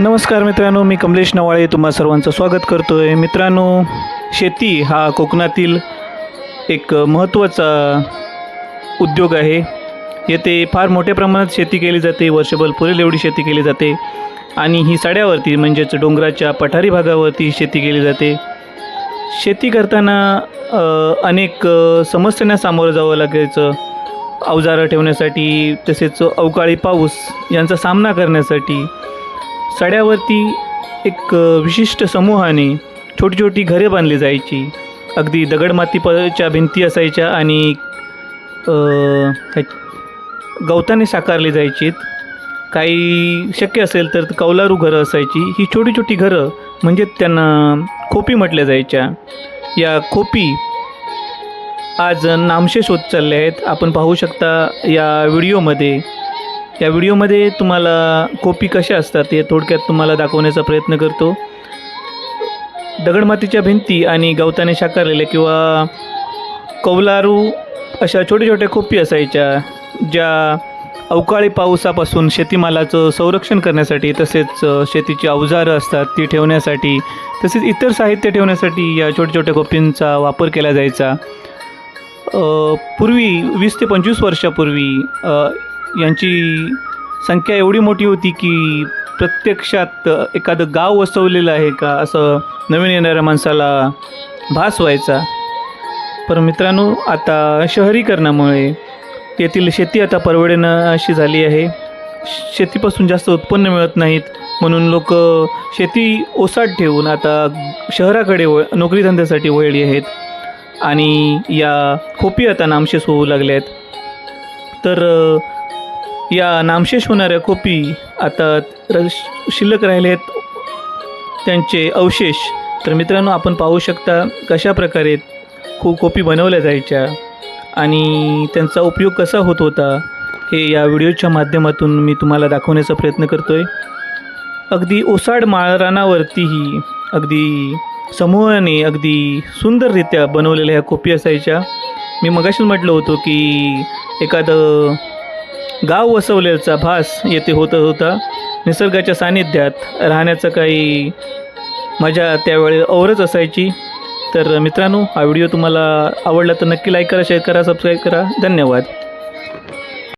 नमस्कार मित्रांनो, मी कमलेश नवाळे तुम्हा सर्वांचं स्वागत करतो आहे. मित्रांनो, शेती हा कोकणातील एक महत्त्वाचा उद्योग आहे. येथे फार मोठ्या प्रमाणात शेती केली जाते. वर्षभर पुरेल एवढी शेती केली जाते आणि ही सड्यावरती म्हणजेच डोंगराच्या पठारी भागावरती शेती केली जाते. शेती करताना अनेक समस्यांना सामोरं जावं लागायचं. अवजारं ठेवण्यासाठी तसेच अवकाळी पाऊस यांचा सामना करण्यासाठी सड्यावरती एक विशिष्ट समूहाने छोटी छोटी घरे बांधली जायची. अगदी दगडमातीच्या भिंती असायच्या आणि गवताने साकारली जायची. काही शक्य असेल तर कौलारू घरं असायची. ही छोटी छोटी घरं म्हणजे त्यांना खोपी म्हटल्या जायच्या. या खोपी आज नामशेष होत चालले आहेत. आपण पाहू शकता या व्हिडिओमध्ये तुम्हाला खोपी कशा असतात हे थोडक्यात तुम्हाला दाखवण्याचा प्रयत्न करतो. दगडमातीच्या भिंती आणि गवताने साकारलेल्या किंवा कौलारू अशा छोट्या छोट्या खोपी असायच्या, ज्या अवकाळी पावसापासून शेतीमालाचं संरक्षण करण्यासाठी तसेच शेतीची अवजारं असतात ती ठेवण्यासाठी तसेच इतर साहित्य ठेवण्यासाठी या छोट्या छोट्या खोपींचा वापर केला जायचा. पूर्वी 20 ते 25 वर्षापूर्वी यांची संख्या एवढी मोठी होती की प्रत्यक्षात एखादं गाव वसवलेलं आहे का असं नवीन येणाऱ्या माणसाला भास व्हायचा. पण मित्रांनो, आता शहरीकरणामुळे येथील शेती आता परवडेना अशी झाली आहे. शेतीपासून जास्त उत्पन्न मिळत नाहीत म्हणून लोक शेती ओसाड ठेवून आता शहराकडे नोकरीधंद्यासाठी वळली आहेत आणि या खोपी आता नामशेष होऊ लागल्या आहेत. तर या नामशेष होणाऱ्या खोपी आता शिल्लक राहिले आहेत त्यांचे अवशेष. तर मित्रांनो, आपण पाहू शकता कशा प्रकारे खोपी बनवल्या जायच्या आणि त्यांचा उपयोग कसा होत होता हे या व्हिडिओच्या माध्यमातून मी तुम्हाला दाखवण्याचा प्रयत्न करतो आहे. अगदी ओसाड माळरानावरतीही अगदी समूहाने अगदी सुंदररित्या बनवलेल्या ह्या खोपी असायच्या. मी मगाशीच म्हटलं होतं की एखादं गाव वसवल्याचा भास येथे होत होता. निसर्गाच्या सानिध्यात राहण्याचं काही मजा त्यावेळी औरच असायची. तर मित्रांनो, हा व्हिडिओ तुम्हाला आवडला तर नक्की लाईक करा, शेअर करा, सबस्क्राईब करा. धन्यवाद.